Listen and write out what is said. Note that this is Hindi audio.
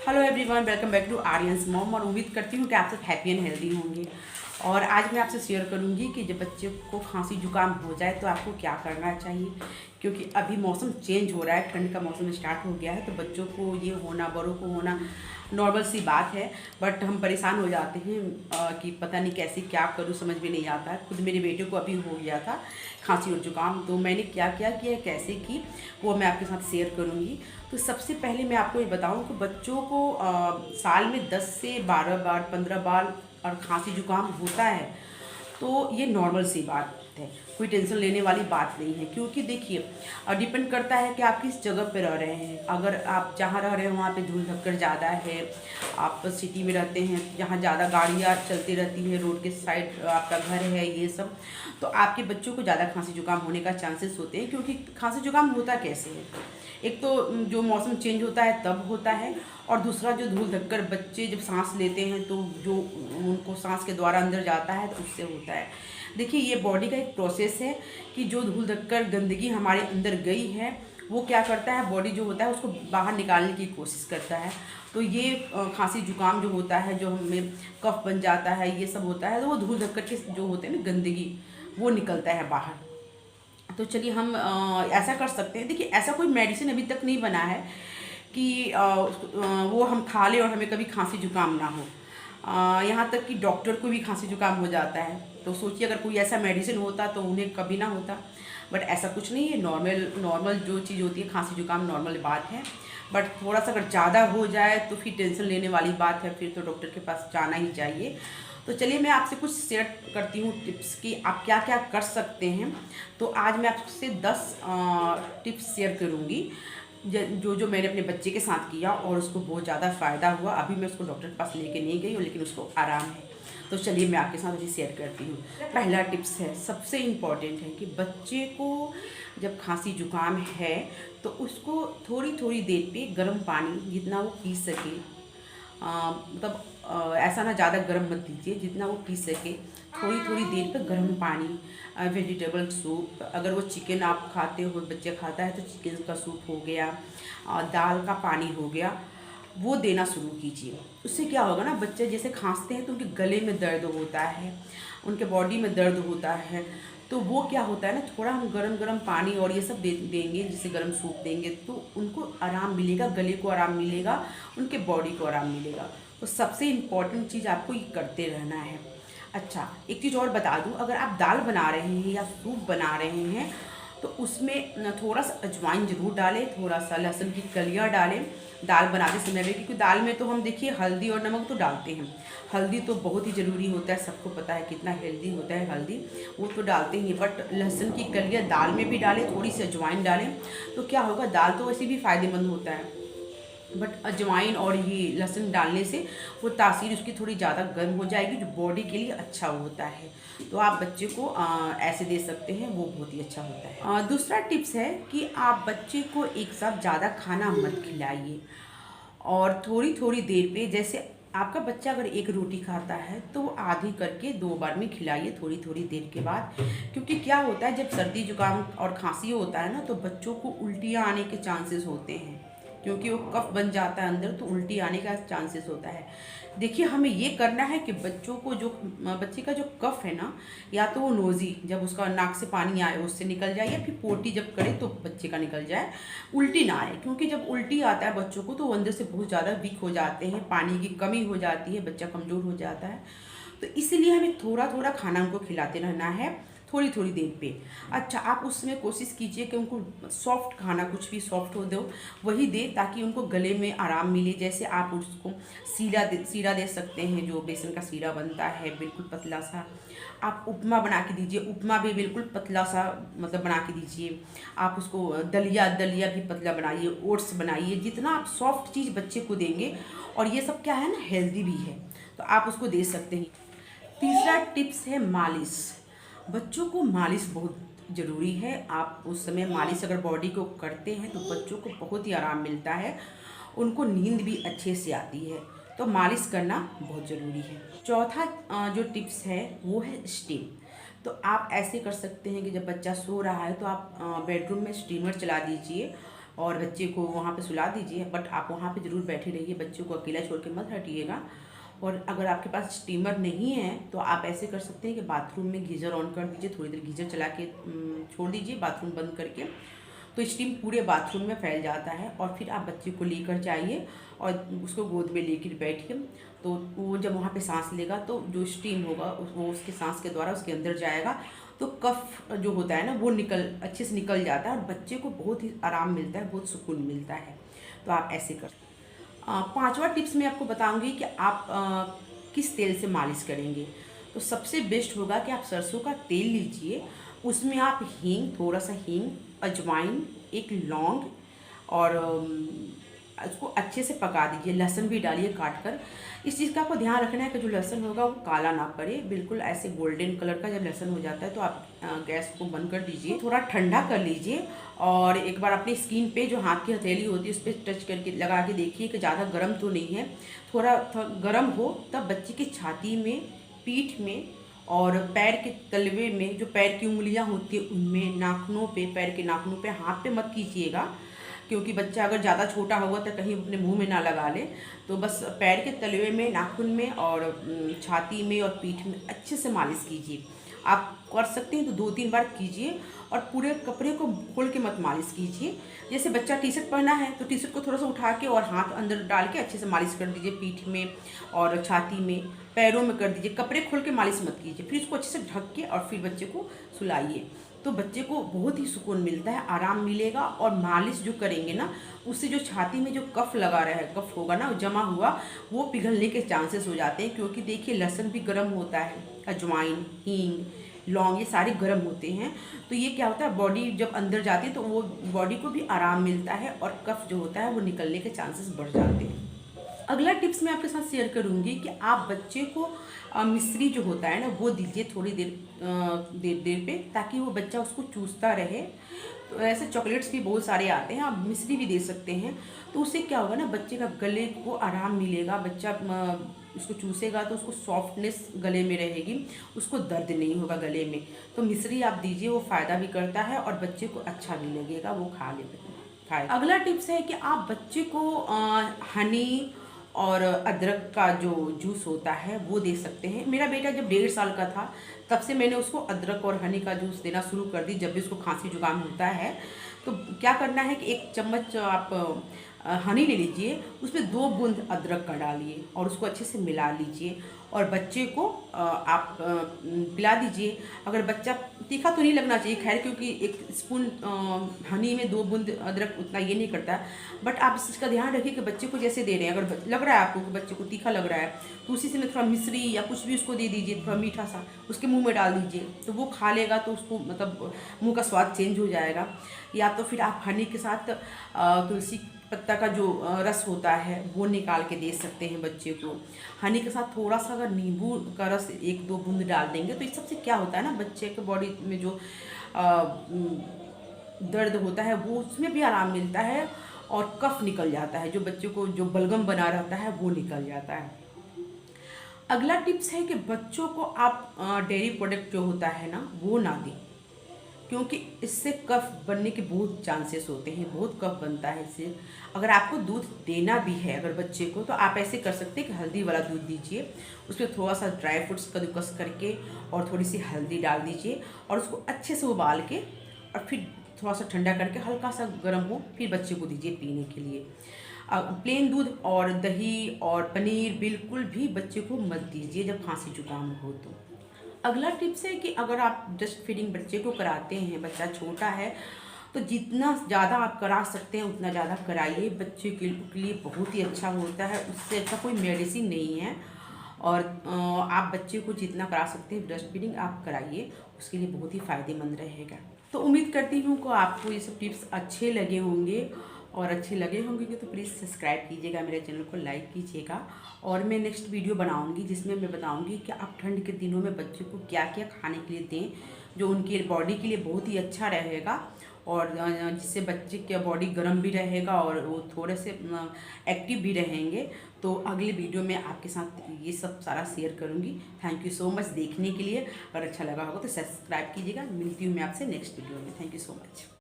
Hello everyone, welcome back to Aryan's mom. और उम्मीद करती हूँ कि आप सब हैप्पी एंड हेल्दी होंगे। और आज मैं आपसे शेयर करूँगी कि जब बच्चे को खांसी जुकाम हो जाए तो आपको क्या करना चाहिए, क्योंकि अभी मौसम चेंज हो रहा है, ठंड का मौसम स्टार्ट हो गया है। तो बच्चों को ये होना, बड़ों को होना नॉर्मल सी बात है। बट हम परेशान हो जाते हैं कि पता नहीं कैसे क्या करूँ, समझ में नहीं आता है। खुद मेरे बेटे को अभी हो गया था खांसी और जुकाम, तो मैंने क्या क्या किया, कैसे की, वो मैं आपके साथ शेयर करूँगी। तो सबसे पहले मैं आपको ये बताऊं कि बच्चों को साल में 10 से 12 बार, 15 बार और खांसी जुकाम होता है, तो ये नॉर्मल सी बात है, कोई टेंशन लेने वाली बात नहीं है। क्योंकि देखिए, डिपेंड करता है कि आप किस जगह पे रह रहे हैं। अगर आप जहाँ रह रहे हैं वहाँ पे धूल धक्कर ज़्यादा है, आप सिटी में रहते हैं जहाँ ज़्यादा गाड़ियाँ चलती रहती हैं, रोड के साइड आपका घर है, ये सब, तो आपके बच्चों को ज़्यादा खांसी जुकाम होने का चांसेस होते हैं। क्योंकि खांसी जुकाम होता कैसे है, एक तो जो मौसम चेंज होता है तब होता है, और दूसरा जो धूल धक्कर बच्चे जब सांस लेते हैं तो जो उनको सांस के द्वारा अंदर जाता है तो उससे होता है। देखिए, ये बॉडी का एक प्रोसेस है कि जो धूल धक्कर गंदगी हमारे अंदर गई है वो क्या करता है, बॉडी जो होता है उसको बाहर निकालने की कोशिश करता है। तो ये खांसी जुकाम जो होता है, जो हमें कफ बन जाता है, ये सब होता है, तो वो धूल धक्कर के जो होते हैं ना, गंदगी, वो निकलता है बाहर। तो चलिए हम ऐसा कर सकते हैं। देखिए, ऐसा कोई मेडिसिन अभी तक नहीं बना है कि वो हम खा लें और हमें कभी खांसी जुकाम ना हो। यहाँ तक कि डॉक्टर को भी खांसी जुकाम हो जाता है। तो सोचिए, अगर कोई ऐसा मेडिसिन होता तो उन्हें कभी ना होता। बट ऐसा कुछ नहीं है, नॉर्मल नॉर्मल जो चीज़ होती है, खांसी जुकाम नॉर्मल बात है। बट थोड़ा सा अगर ज़्यादा हो जाए तो फिर टेंशन लेने वाली बात है, फिर तो डॉक्टर के पास जाना ही चाहिए। तो चलिए मैं आपसे कुछ शेयर करती हूँ टिप्स कि आप क्या क्या कर सकते हैं। तो आज मैं आपसे 10 टिप्स शेयर करूँगी जो जो मैंने अपने बच्चे के साथ किया और उसको बहुत ज़्यादा फ़ायदा हुआ। अभी मैं उसको डॉक्टर के पास लेके नहीं गई हूँ, लेकिन उसको आराम है। तो चलिए मैं आपके साथ अभी शेयर करती हूँ। पहला टिप्स है, सबसे इम्पॉर्टेंट है कि बच्चे को जब खांसी जुकाम है तो उसको थोड़ी थोड़ी देर पे गर्म पानी जितना वो पी सके, मतलब ऐसा ना ज़्यादा गर्म मत दीजिए, जितना वो पी सके थोड़ी थोड़ी देर पे गर्म पानी। वेजिटेबल सूप, अगर वो चिकन आप खाते हो, बच्चे खाता है, तो चिकन का सूप हो गया, दाल का पानी हो गया, वो देना शुरू कीजिए। उससे क्या होगा ना, बच्चे जैसे खांसते हैं तो उनके गले में दर्द होता है, उनके बॉडी में दर्द होता है। तो वो क्या होता है ना, थोड़ा हम गरम गरम पानी और ये सब देंगे, जैसे गरम सूप देंगे, तो उनको आराम मिलेगा, गले को आराम मिलेगा, उनके बॉडी को आराम मिलेगा। तो सबसे इम्पॉर्टेंट चीज़ आपको ये करते रहना है। अच्छा, एक चीज़ और बता दूँ, अगर आप दाल बना रहे हैं या सूप बना रहे हैं तो उसमें थोड़ा सा अजवाइन ज़रूर डालें, थोड़ा सा लहसुन की कलियाँ डालें दाल बनाते समय में। क्योंकि दाल में तो हम देखिए हल्दी और नमक तो डालते हैं, हल्दी तो बहुत ही ज़रूरी होता है, सबको पता है कितना हेल्दी होता है हल्दी, वो तो डालते ही। बट लहसुन की कलियाँ दाल में भी डालें, थोड़ी सी अजवाइन डालें, तो क्या होगा, दाल तो वैसे भी फ़ायदेमंद होता है, बट अजवाइन और ये लहसुन डालने से वो तासीर उसकी थोड़ी ज़्यादा गर्म हो जाएगी, जो बॉडी के लिए अच्छा होता है। तो आप बच्चे को ऐसे दे सकते हैं, वो बहुत ही अच्छा होता है। दूसरा टिप्स है कि आप बच्चे को एक साथ ज़्यादा खाना मत खिलाइए, और थोड़ी थोड़ी देर पे, जैसे आपका बच्चा अगर एक रोटी खाता है तो वो आधी करके 2 बार में खिलाइए थोड़ी थोड़ी देर के बाद। क्योंकि क्या होता है, जब सर्दी जुकाम और खांसी होता है ना, तो बच्चों को उल्टियाँ आने के चांसेस होते हैं, क्योंकि वो कफ बन जाता है अंदर, तो उल्टी आने का चांसेस होता है। देखिए, हमें ये करना है कि बच्चों को जो बच्चे का जो कफ है ना, या तो वो नोज़ी, जब उसका नाक से पानी आए उससे निकल जाए, या फिर पोटी जब करे तो बच्चे का निकल जाए, उल्टी ना आए। क्योंकि जब उल्टी आता है बच्चों को तो वो अंदर से बहुत ज़्यादा वीक हो जाते हैं, पानी की कमी हो जाती है, बच्चा कमज़ोर हो जाता है। तो इसलिए हमें थोड़ा थोड़ा खाना उनको खिलाते रहना है, थोड़ी थोड़ी देर पे। अच्छा, आप उसमें कोशिश कीजिए कि उनको सॉफ्ट खाना, कुछ भी सॉफ्ट हो दो वही दे, ताकि उनको गले में आराम मिले। जैसे आप उसको सीरा दे सकते हैं, जो बेसन का सीरा बनता है बिल्कुल पतला सा। आप उपमा बना के दीजिए, उपमा भी बिल्कुल पतला सा मतलब बना के दीजिए। आप उसको दलिया दलिया भी पतला बनाइए, ओट्स बनाइए। जितना आप सॉफ्ट चीज़ बच्चे को देंगे, और ये सब क्या है ना, हेल्दी भी है, तो आप उसको दे सकते हैं। तीसरा टिप्स है मालिश। बच्चों को मालिश बहुत ज़रूरी है। आप उस समय मालिश अगर बॉडी को करते हैं तो बच्चों को बहुत ही आराम मिलता है, उनको नींद भी अच्छे से आती है। तो मालिश करना बहुत ज़रूरी है। चौथा जो टिप्स है वो है स्टीम। तो आप ऐसे कर सकते हैं कि जब बच्चा सो रहा है तो आप बेडरूम में स्टीमर चला दीजिए, और बच्चे को वहाँ पे सुला दीजिए, बट आप वहाँ पे ज़रूर बैठे रहिए, बच्चों को अकेला छोड़ के मत हटिएगा। और अगर आपके पास स्टीमर नहीं है तो आप ऐसे कर सकते हैं कि बाथरूम में गीज़र ऑन कर दीजिए, थोड़ी देर गीज़र चला के छोड़ दीजिए बाथरूम बंद करके, तो स्टीम पूरे बाथरूम में फैल जाता है। और फिर आप बच्चे को लेकर जाइए और उसको गोद में लेकर बैठिए, तो वो जब वहाँ पे सांस लेगा तो जो स्टीम होगा वो उसके सांस के द्वारा उसके अंदर जाएगा, तो कफ जो होता है ना वो अच्छे से निकल जाता है और बच्चे को बहुत ही आराम मिलता है, बहुत सुकून मिलता है। तो आप ऐसे कर। पांचवा टिप्स मैं आपको बताऊंगी कि आप किस तेल से मालिश करेंगे। तो सबसे बेस्ट होगा कि आप सरसों का तेल लीजिए, उसमें आप हींग, थोड़ा सा हींग, अजवाइन, एक लौंग और उसको अच्छे से पका दीजिए। लहसुन भी डालिए काट कर। इस चीज़ का आपको ध्यान रखना है कि जो लहसुन होगा वो काला ना पड़े, बिल्कुल ऐसे गोल्डन कलर का जब लहसुन हो जाता है तो आप गैस को बंद कर दीजिए, थोड़ा ठंडा कर लीजिए और एक बार अपनी स्किन पे जो हाथ की हथेली होती है उस पर टच करके लगा के देखिए कि ज़्यादा गर्म तो नहीं है। थोड़ा गर्म हो तब बच्चे की छाती में, पीठ में और पैर के तलवे में, जो पैर की उंगलियां होती है उनमें, नाखूनों पे, पैर के नाखूनों पे हाथ पे मत कीजिएगा, क्योंकि बच्चा अगर ज़्यादा छोटा होगा तो कहीं अपने मुंह में ना लगा ले। तो बस पैर के तलवे में, नाखून में और छाती में और पीठ में अच्छे से मालिश कीजिए। आप कर सकते हैं तो 2-3 बार कीजिए और पूरे कपड़े को खोल के मत मालिश कीजिए। जैसे बच्चा टी शर्ट पहना है तो टी शर्ट को थोड़ा सा उठा के और हाथ अंदर डाल के अच्छे से मालिश कर दीजिए, पीठ में और छाती में, पैरों में कर दीजिए। कपड़े खोल के मालिश मत कीजिए। फिर इसको अच्छे से ढक के और फिर बच्चे को सुलाइए, तो बच्चे को बहुत ही सुकून मिलता है, आराम मिलेगा। और मालिश जो करेंगे ना उससे जो छाती में जो कफ लगा रहा है, कफ होगा ना जमा हुआ, वो पिघलने के चांसेस हो जाते हैं। क्योंकि देखिए लहसुन भी गर्म होता है, अजवाइन, हींग, लौंग, ये सारे गर्म होते हैं। तो ये क्या होता है, बॉडी जब अंदर जाती है तो वो बॉडी को भी आराम मिलता है और कफ जो होता है वो निकलने के चांसेस बढ़ जाते हैं। अगला टिप्स मैं आपके साथ शेयर करूंगी कि आप बच्चे को मिश्री जो होता है ना वो दीजिए थोड़ी देर पे, ताकि वो बच्चा उसको चूसता रहे। तो ऐसे चॉकलेट्स भी बहुत सारे आते हैं, आप मिश्री भी दे सकते हैं। तो उससे क्या होगा ना, बच्चे का गले को आराम मिलेगा, बच्चा उसको चूसेगा तो उसको सॉफ्टनेस गले में रहेगी, उसको दर्द नहीं होगा गले में। तो मिश्री आप दीजिए, वो फ़ायदा भी करता है और बच्चे को अच्छा भी लगेगा, वो खाए। अगला टिप्स है कि आप बच्चे को हनी और अदरक का जो जूस होता है वो दे सकते हैं। मेरा बेटा जब 1.5 साल का था तब से मैंने उसको अदरक और हनी का जूस देना शुरू कर दी। जब भी उसको खांसी जुकाम होता है तो क्या करना है कि 1 चम्मच आप हनी ले लीजिए, उसमें 2 बूंद अदरक का डालिए और उसको अच्छे से मिला लीजिए और बच्चे को आप पिला दीजिए। अगर बच्चा, तीखा तो नहीं लगना चाहिए खैर, क्योंकि 1 स्पून हनी में 2 बूंद अदरक उतना ये नहीं करता, बट आप इस चीज़ का ध्यान रखिए कि बच्चे को जैसे दे रहे हैं, अगर लग रहा है आपको कि बच्चे को तीखा लग रहा है तो उसी से थोड़ा मिश्री या कुछ भी उसको दे दीजिए, थोड़ा मीठा सा उसके मुंह में डाल दीजिए, तो वो खा लेगा, तो उसको मतलब मुंह का स्वाद चेंज हो जाएगा। या तो फिर आप हनी के साथ तुलसी पत्ता का जो रस होता है वो निकाल के दे सकते हैं बच्चे को। हनी के साथ थोड़ा सा अगर नींबू का रस 1-2 बूंद डाल देंगे तो इस सबसे क्या होता है ना, बच्चे के बॉडी में जो दर्द होता है वो उसमें भी आराम मिलता है और कफ निकल जाता है, जो बच्चे को जो बलगम बना रहता है वो निकल जाता है। अगला टिप्स है कि बच्चों को आप डेयरी प्रोडक्ट जो होता है ना वो ना दें, क्योंकि इससे कफ बनने के बहुत चांसेस होते हैं, बहुत कफ बनता है इससे। अगर आपको दूध देना भी है अगर बच्चे को, तो आप ऐसे कर सकते हैं कि हल्दी वाला दूध दीजिए, उसमें थोड़ा सा ड्राई फ्रूट्स कद्दूकस करके और थोड़ी सी हल्दी डाल दीजिए और उसको अच्छे से उबाल के और फिर थोड़ा सा ठंडा करके हल्का सा गर्म हो फिर बच्चे को दीजिए पीने के लिए। प्लेन दूध और दही और पनीर बिल्कुल भी बच्चे को मत दीजिए जब खांसी जुकाम हो तो। अगला टिप्स है कि अगर आप ब्रेस्ट फीडिंग बच्चे को कराते हैं, बच्चा छोटा है, तो जितना ज़्यादा आप करा सकते हैं उतना ज़्यादा कराइए, बच्चे के लिए बहुत ही अच्छा होता है, उससे अच्छा कोई मेडिसिन नहीं है। और आप बच्चे को जितना करा सकते हैं ब्रेस्ट फीडिंग आप कराइए, उसके लिए बहुत ही फ़ायदेमंद रहेगा। तो उम्मीद करती हूँ कि आपको ये सब टिप्स अच्छे लगे होंगे, और अच्छे लगे होंगे तो प्लीज़ सब्सक्राइब कीजिएगा, मेरे चैनल को लाइक कीजिएगा। और मैं नेक्स्ट वीडियो बनाऊंगी जिसमें मैं बताऊंगी कि आप ठंड के दिनों में बच्चे को क्या क्या खाने के लिए दें जो उनकी बॉडी के लिए बहुत ही अच्छा रहेगा और जिससे बच्चे की बॉडी गर्म भी रहेगा और वो थोड़े से एक्टिव भी रहेंगे। तो अगले वीडियो में आपके साथ ये सब सारा शेयर करूँगी। थैंक यू सो मच देखने के लिए। अगर अच्छा लगा होगा तो सब्सक्राइब कीजिएगा। मिलती हूँ मैं आपसे नेक्स्ट वीडियो में। Thank you so much.